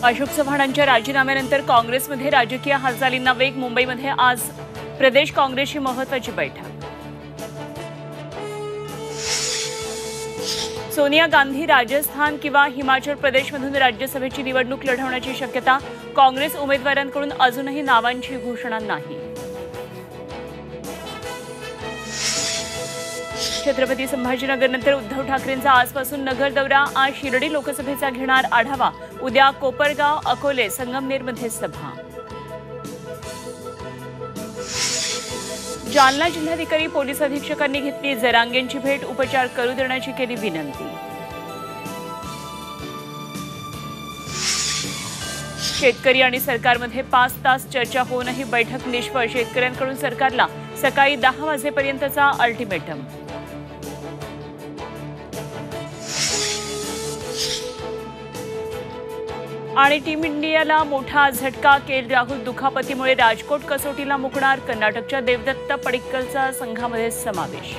अशोक चव्हाणांच्या राजीनाम्यानंतर काँग्रेसमध्ये राजकीय हालचालींना वेग। मुंबईमध्ये आज प्रदेश काँग्रेसची महत्त्वाची बैठक। सोनिया गांधी राजस्थान किंवा हिमाचल प्रदेशमधून राज्यसभेची निवडणूक लढवण्याची शक्यता। काँग्रेस उमेदवारांकडून अजूनही नावांची घोषणा नाही। छत्रपती संभाजीनगरनंतर उद्धव ठाकरेंचा आजपासून नगर दौरा। आज शिर्डी लोकसभेचा घेणार आढावा। उद्या कोपरगाव, अकोले, संगमनेरमध्ये सभा। जालना जिल्हाधिकारी पोलीस अधीक्षकांनी घेतली जरांगेंची भेट। उपचार करू देण्याची केली विनंती। शेतकरी आणि सरकारमध्ये 5 तास चर्चा होऊनही बैठक निष्फळ। शेतकऱ्यांकडून सरकारला सकाळी 10 वाजेपर्यंतचा अल्टिमेटम। आणि टीम इंडियाला मोठा झटका। राहुल दुखापतीमुळे राजकोट कसोटीला मुकणार। कर्नाटकच्या देवदत्त पडिक्कलचा संघामध्ये समावेश।